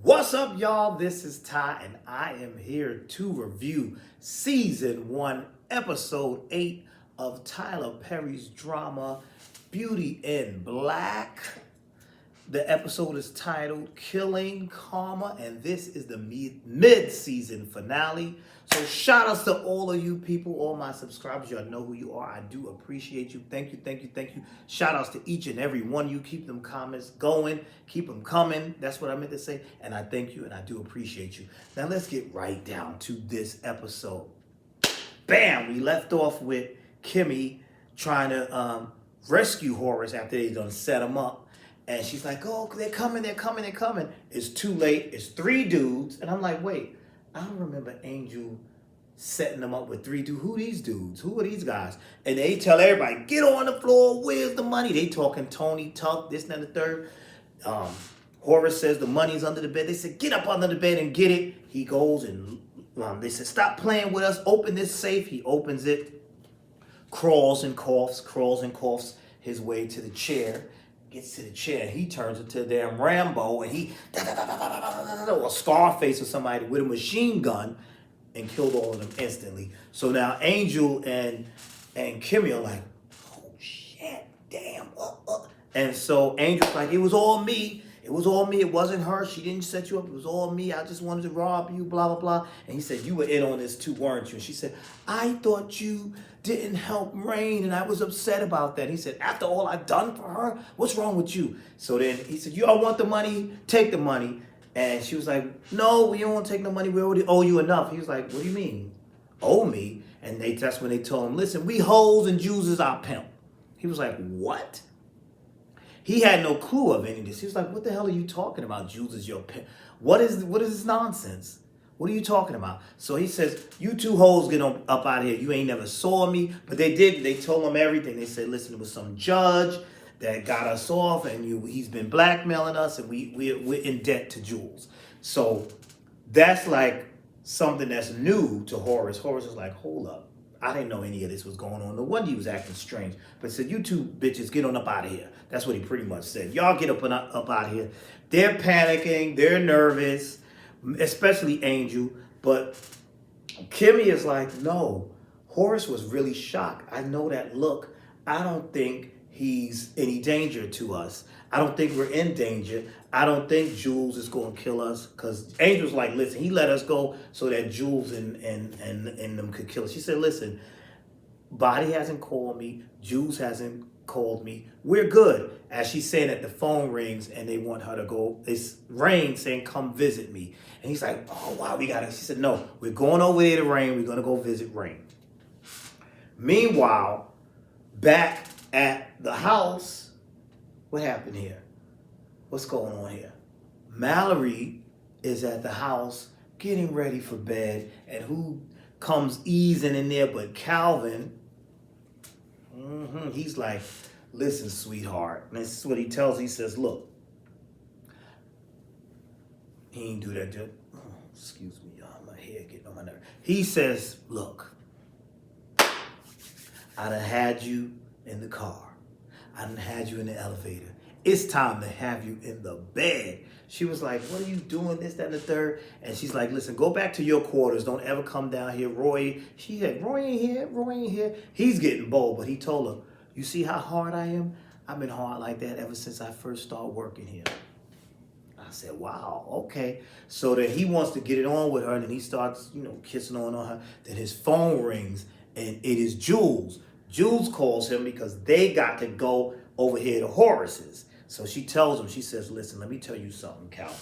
What's up, y'all? This is Ty, and I am here to review Season 1, Episode 8 of Tyler Perry's drama, Beauty in Black. The episode is titled Killing Karma, and this is the mid-season finale. So shout outs to all of you people, all my subscribers. Y'all know who you are. I do appreciate you. Thank you, thank you, thank you. Shout outs to each and every one of you. Keep them comments going. Keep them coming. That's what I meant to say. And I thank you and I do appreciate you. Now let's get right down to this episode. Bam! We left off with Kimmy trying to rescue Horace after they done set him up. And she's like, oh, they're coming, they're coming, they're coming. It's too late. It's three dudes. And I'm like, wait, I don't remember Angel setting them up with three dudes. Who these dudes? Who are these guys? And they tell everybody, get on the floor. Where's the money? They talking Tony, Tuck, this, and that, the third. Horace says the money's under the bed. They said, get up under the bed and get it. He goes and they said, stop playing with us. Open this safe. He opens it, crawls and coughs his way to the chair. Gets to the chair, he turns into a damn Rambo, and he or Scarface or somebody with a machine gun, and killed all of them instantly. So now Angel and Kimmy are like, oh shit, damn, and so Angel's like, it was all me. It was all me. It wasn't her. She didn't set you up. It was all me. I just wanted to rob you, blah, blah, blah. And he said, you were in on this too, weren't you? And she said, I thought you didn't help Rain, and I was upset about that. And he said, after all I've done for her, what's wrong with you? So then he said, you all want the money? Take the money. And she was like, no, we don't want to take no money. We already owe you enough. He was like, what do you mean? Owe me? And that's when they told him, listen, we hoes and Jews is our pimp. He was like, what? He had no clue of any of this. He was like, what the hell are you talking about? Jules is your pimp. What is this nonsense? What are you talking about? So he says, you two hoes get up out of here. You ain't never saw me. But they did. They told him everything. They said, listen, it was some judge that got us off, and he's been blackmailing us, and we're in debt to Jules. So that's like something that's new to Horace. Horace is like, hold up. I didn't know any of this was going on. No wonder he was acting strange. But said, you two bitches, get on up out of here. That's what he pretty much said. Y'all get up out of here. They're panicking. They're nervous, especially Angel. But Kimmy is like, no. Horace was really shocked. I know that look. I don't think he's any danger to us. I don't think we're in danger. I don't think Jules is going to kill us, because Angel's like, listen, he let us go so that Jules and them could kill us. She said, listen, Body hasn't called me. Jules hasn't called me. We're good. As she's saying that, the phone rings and they want her to go. It's Rain saying, come visit me. And he's like, oh, wow, we got it. She said, no, we're going over there to Rain. We're going to go visit Rain. Meanwhile, back at the house, what happened here? What's going on here? Mallory is at the house getting ready for bed, and who comes easing in there but Calvin? He's like, listen, sweetheart. And this is what he tells her. He says, look. He ain't do that. Excuse me, y'all. My hair getting on my nerve. He says, look. I done had you in the car. I done had you in the elevator. It's time to have you in the bed. She was like, what are you doing, this, that, and the third? And she's like, listen, go back to your quarters. Don't ever come down here. She said, Roy ain't here. Roy ain't here. He's getting bold, but he told her, you see how hard I am? I've been hard like that ever since I first started working here. I said, wow, okay. So then he wants to get it on with her, and then he starts, kissing on her. Then his phone rings, and it is Jules. Jules calls him because they got to go over here to Horace's. So she tells him, she says, listen, let me tell you something, Calvin.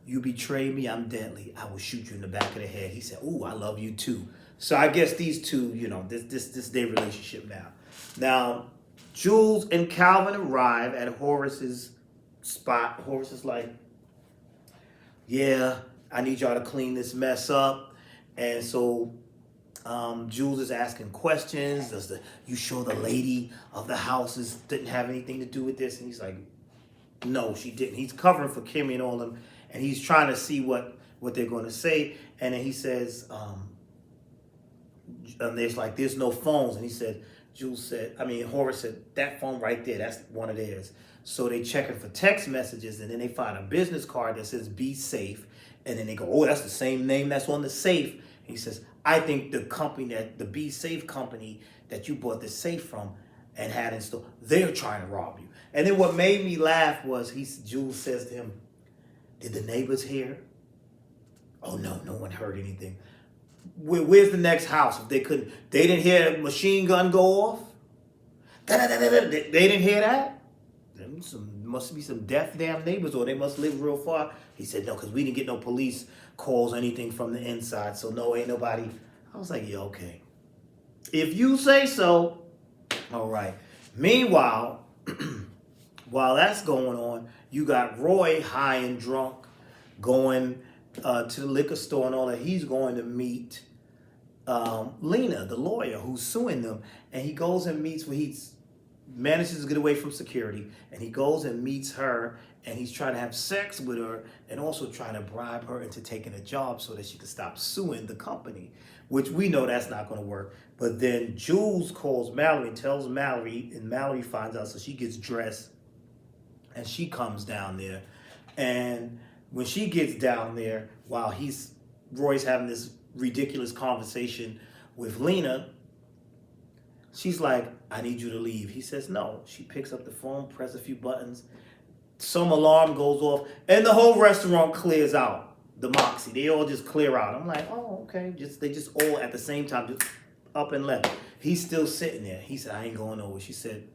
You betray me, I'm deadly. I will shoot you in the back of the head. He said, ooh, I love you too. So I guess these two, this is their relationship now. Now, Jules and Calvin arrive at Horace's spot. Horace is like, yeah, I need y'all to clean this mess up. And so Jules is asking questions. You sure the lady of the houses didn't have anything to do with this? And he's like, no, she didn't. He's covering for Kimmy and all of them, and he's trying to see what they're going to say. And then he says, there's no phones. And he said, Horace said, that phone right there, that's one of theirs. So they checking for text messages, and then they find a business card that says "Be Safe," and then they go, "Oh, that's the same name that's on the safe." And he says, "I think the company the Be Safe company that you bought the safe from and had installed, they're trying to rob you." And then what made me laugh was Jules says to him, "Did the neighbors hear?" "Oh no, no one heard anything." Where's the next house? If they didn't hear a machine gun go off. They didn't hear that. Must be some deaf damn neighbors, or they must live real far. He said, "No, because we didn't get no police calls or anything from the inside, so no, ain't nobody." I was like, "Yeah, okay. If you say so, all right." Meanwhile, while that's going on, you got Roy high and drunk going to the liquor store and all that. He's going to meet Lena, the lawyer who's suing them, and he goes and meets manages to get away from security, and he goes and meets her, and he's trying to have sex with her and also trying to bribe her into taking a job so that she can stop suing the company, which we know that's not going to work. But then Jules calls Mallory and tells Mallory, and Mallory finds out, so she gets dressed and she comes down there. And when she gets down there, while Roy's having this ridiculous conversation with Lena, she's like, "I need you to leave." He says no. She picks up the phone, presses a few buttons, some alarm goes off, and the whole restaurant clears out. The Moxie, they all just clear out. I'm like, "Oh, okay." They just all at the same time just up and left. He's still sitting there. He said, "I ain't going nowhere." She said,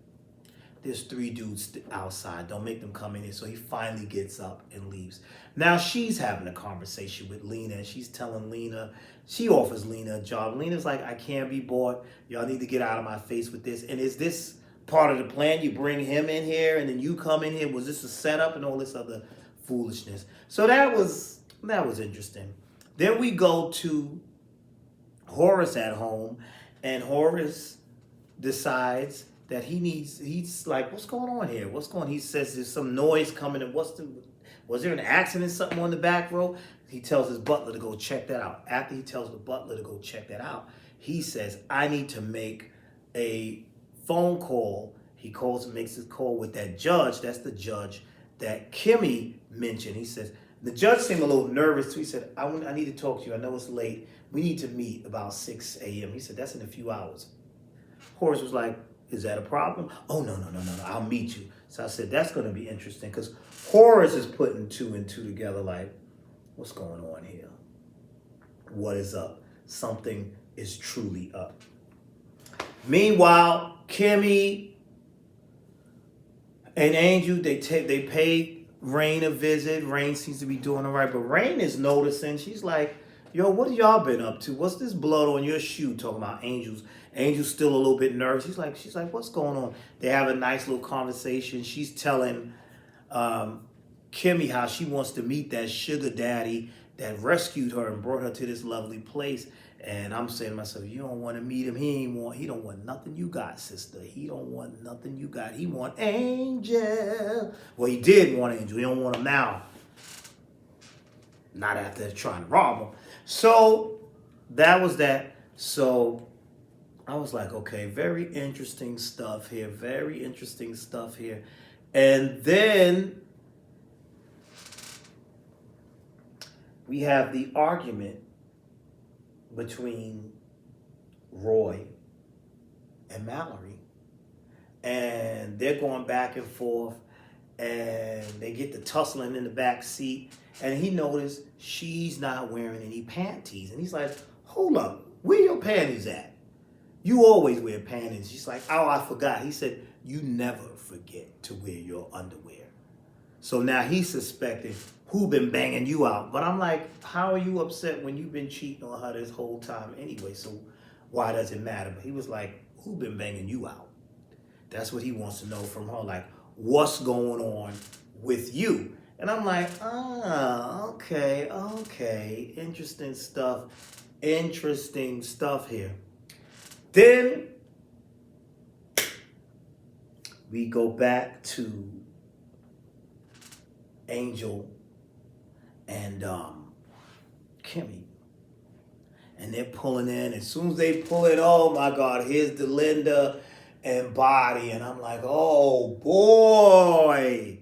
"There's 3 dudes outside. Don't make them come in here." So he finally gets up and leaves. Now she's having a conversation with Lena, and she's telling Lena, she offers Lena a job. Lena's like, "I can't be bought. Y'all need to get out of my face with this. And is this part of the plan? You bring him in here and then you come in here. Was this a setup?" And all this other foolishness. So that was interesting. Then we go to Horace at home, and Horace decides that he's like, "What's going on here? What's going on?" He says there's some noise coming, and was there an accident, something on the back row? He tells his butler to go check that out. After he tells the butler to go check that out, he says, "I need to make a phone call." He calls and makes his call with that judge. That's the judge that Kimmy mentioned. He says, the judge seemed a little nervous too. He said, I need to talk to you. I know it's late. We need to meet about 6 a.m. He said, "That's in a few hours." Horace was like, "Is that a problem?" "Oh, no. I'll meet you." So I said, that's going to be interesting, because Horace is putting 2 and 2 together like, what's going on here? What is up? Something is truly up. Meanwhile, Kimmy and Angel, they pay Rain a visit. Rain seems to be doing all right, but Rain is noticing. She's like, "Yo, what have y'all been up to? What's this blood on your shoe?" Talking about Angel's. Angel's still a little bit nervous. She's like, "What's going on?" They have a nice little conversation. She's telling Kimmy how she wants to meet that sugar daddy that rescued her and brought her to this lovely place. And I'm saying to myself, "You don't want to meet him. He don't want nothing you got, sister. He don't want nothing you got. He want Angel." Well, he did want Angel. He don't want him now. Not after trying to rob him. So that was that. So I was like, okay, very interesting stuff here. Very interesting stuff here. And then we have the argument between Roy and Mallory. And they're going back and forth, and they get to tussling in the back seat. And he noticed she's not wearing any panties. And he's like, "Hold up, where your panties at? You always wear panties." She's like, "Oh, I forgot." He said, "You never forget to wear your underwear." So now he's suspecting who been banging you out. But I'm like, how are you upset when you've been cheating on her this whole time anyway? So why does it matter? But he was like, who been banging you out? That's what he wants to know from her. Like, what's going on with you? And I'm like, okay. Interesting stuff here. Then we go back to Angel and Kimmy. And they're pulling in. As soon as they pull it, oh my God, here's Delinda and Body, and I'm like, oh boy,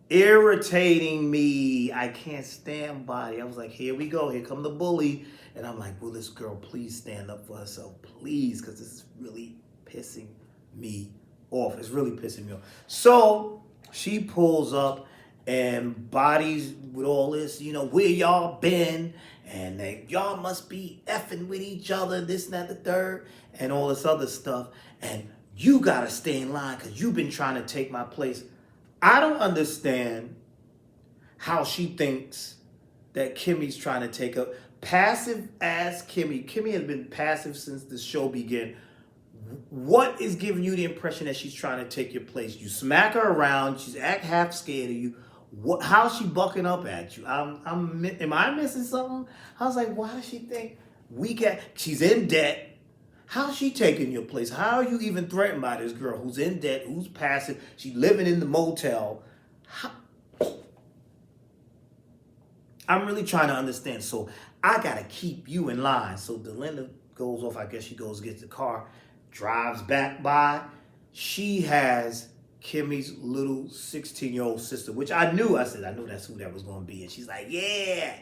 irritating me. I can't stand Body. I was like, here we go. Here come the bully. And I'm like, will this girl please stand up for herself? Please, because this is really pissing me off. It's really pissing me off. So she pulls up and Body's with all this, where y'all been? And y'all must be effing with each other, this and that, the third, and all this other stuff. And you got to stay in line because you've been trying to take my place. I don't understand how she thinks that Kimmy's trying to take a passive ass Kimmy. Kimmy has been passive since the show began. What is giving you the impression that she's trying to take your place? You smack her around. She's act half scared of you. How's she bucking up at you? Am I missing something? I was like, why does she think she's in debt? How's she taking your place? How are you even threatened by this girl who's in debt, who's passive? She's living in the motel. I'm really trying to understand. So I got to keep you in line. So Delinda goes off. I guess she goes, gets the car, drives back by. She has Kimmy's little 16-year-old sister, which I knew. I said, I knew that's who that was going to be. And she's like, yeah,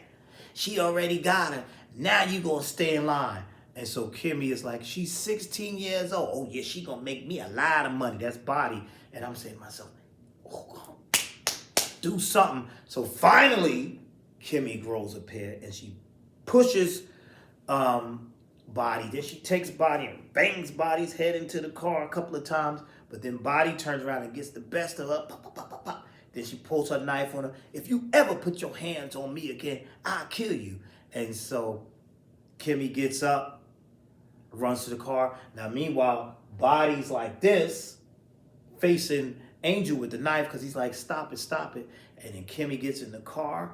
she already got her. Now you going to stay in line. And so Kimmy is like, she's 16 years old. Oh, yeah, she going to make me a lot of money. That's Body. And I'm saying to myself, oh, do something. So finally, Kimmy grows a pair and she pushes Body. Then she takes Body and bangs Body's head into the car a couple of times. But then Body turns around and gets the best of her. Pop, pop, pop, pop, pop. Then she pulls her knife on her. If you ever put your hands on me again, I'll kill you. And so Kimmy gets up, runs to the car. Now, meanwhile, Body's like this, facing Angel with the knife because he's like, stop it, stop it. And then Kimmy gets in the car,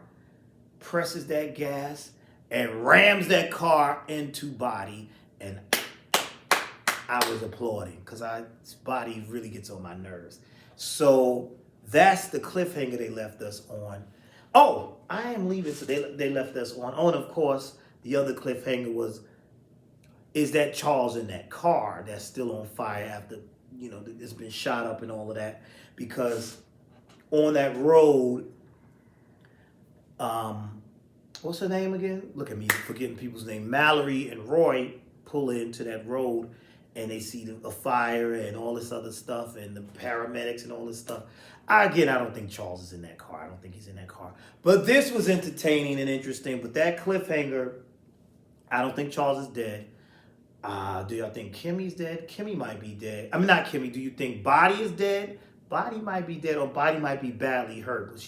presses that gas, and rams that car into Body. And I was applauding because Body really gets on my nerves. So that's the cliffhanger they left us on. Oh, I am leaving. So they left us on. Oh, and of course, the other cliffhanger is that Charles in that car that's still on fire after, it's been shot up and all of that. Because on that road, what's her name again? Look at me forgetting people's name. Mallory and Roy pull into that road and they see a fire and all this other stuff and the paramedics and all this stuff. I don't think Charles is in that car. I don't think he's in that car. But this was entertaining and interesting. But that cliffhanger, I don't think Charles is dead. Do y'all think Kimmy's dead? Kimmy might be dead. I mean, not Kimmy. Do you think Body is dead? Body might be dead or Body might be badly hurt. But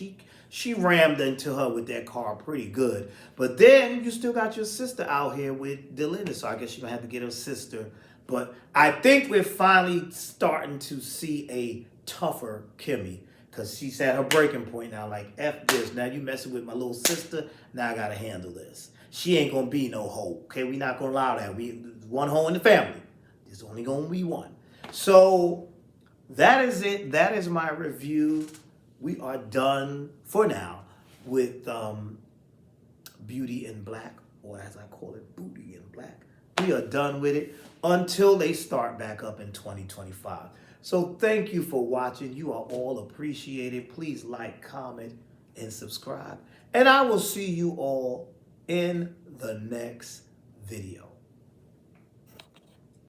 she rammed into her with that car pretty good. But then you still got your sister out here with Delinda. So I guess you're going to have to get her sister. But I think we're finally starting to see a tougher Kimmy. Because she's at her breaking point now. Like, F this. Now you messing with my little sister. Now I got to handle this. She ain't going to be no hoe. Okay, we not going to allow that. One hoe in the family. There's only going to be one. So that is it. That is my review. We are done for now with Beauty in Black, or as I call it, Booty in Black. We are done with it until they start back up in 2025. So thank you for watching. You are all appreciated. Please like, comment, and subscribe. And I will see you all in the next video.